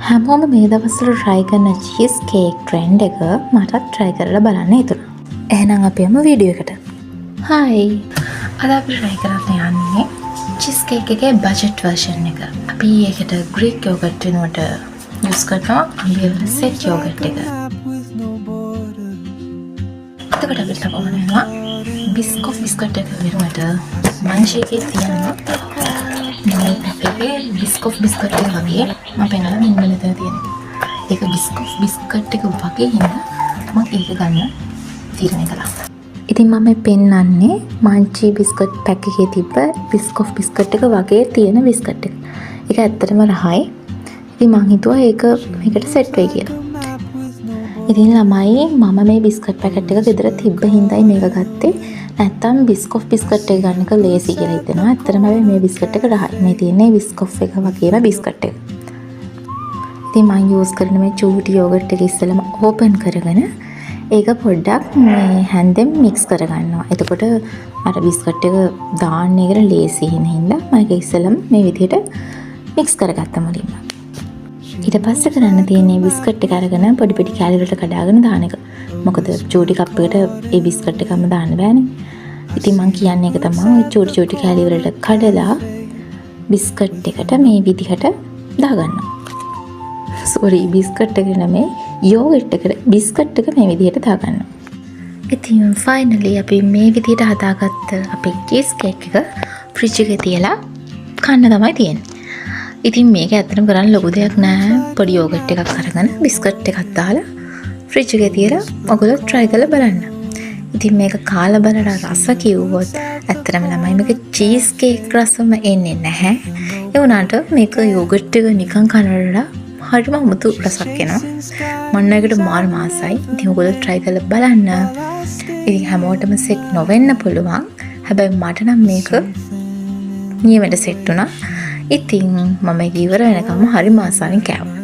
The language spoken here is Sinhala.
හැමෝම මේ දවස්වල try කරන cheese cake trend එක මටත් try කරලා බලන්න හිතුණා. එහෙනම් අපි යමු වීඩියෝ එකට. Hi. අද අපි try කරන්න යන්නේ cheese cake එකේ budget version එක. අපි ඒකට Greek yogurt වෙනුවට use කරනවා අඹිවල set yogurt එක. එතකොට අපි ලබනවා Biscoff biscuit එක වෙනුවට මංචි එකේ තියනවා. මේ පැකේටේ Biscoff biscuit එක වගේ මම පෙන්නලා මෙන්න මෙතන තියෙනවා. ඒක Biscoff biscuit එක වගේ හින්දා මම ඒක ගන්න තීරණය කළා. ඉතින් මම පෙන්නන්නේ මංචි biscuit පැක් එකේ තිබ්බ Biscoff biscuit එක වගේ තියෙන biscuit එක. ඒක ඇත්තටම රහයි. ඉතින් මං හිතුවා ඒක මේකට සෙට් වෙයි කියලා. ඉතින් ළමයි මම මේ biscuit packet එක ගෙදර තිබ්බ හින්දායි මේක ගත්තේ. නැත්තම් Biscoff biscuit එක ගන්න එක ලේසි කියලා හිතෙනවා. ඇත්තටම මේ biscuit එක රහයි. මේ තියෙන්නේ Biscoff එක වගේම biscuit එක. ඉතින් මම use කරන මේ චූටි yogurt එක ඉස්සෙල්ලාම open කරගෙන ඒක පොඩ්ඩක් මේ හැන්දෙන් mix කරගන්නවා. එතකොට අර biscuit එක දාන්න එකට ලේසි වෙන හින්දා මම ඒක ඉස්සෙල්ලාම මේ විදිහට mix කරගත්තා මුලින්ම. ඊට පස්සේ කරන්න තියෙන්නේ biscuit එක අරගෙන පොඩි පොඩි කෑලි වලට කඩාගෙන දාන එක. මොකද චූටි කප් එකට ඒ biscuit එකම දාන්න බෑනේ. ඉතින් මම කියන්නේ ඒක තමයි චූටි චූටි කෑලි වලට කඩලා biscuit එකට මේ විදිහට දාගන්නවා. sorry biscuit එක නෙමෙයි yogurt එකට biscuit එක මේ විදිහට දාගන්නවා. ඉතින් finally අපි මේ විදිහට හදාගත්ත අපේ cheese cake එක fridge එකේ තියලා කන්න තමයි තියෙන්නේ. ඉතින් මේක ඇත්තටම කරන්න ලොකු දෙයක් නෑ. පොඩි yogurt එකක් අරගෙන biscuit එකක් දාලා ෆ්‍රිජ් එකේ තියලා ඔයගොල්ලෝ try කරලා බලන්න. ඉතින් මේක කාලා බලලා රස කිව්වොත් ඇත්තටම ළමයි මේක cheese cake රසම එන්නේ නැහැ. ඒ වුණාට මේක yogurt එක නිකන් කනරලා හරිම අමුතු රසක් එනවා. මම ඒකට මාර මාසයි. ඉතින් ඔයගොල්ලෝ try කරලා බලන්න. ඉතින් හැමෝටම set නොවෙන්න පුළුවන්. හැබැයි මට නම් මේක නියමෙට set වුණා. ඉතින් මම ඒක ඉවර වෙනකම් හරි මාසාවෙන් කෑවා.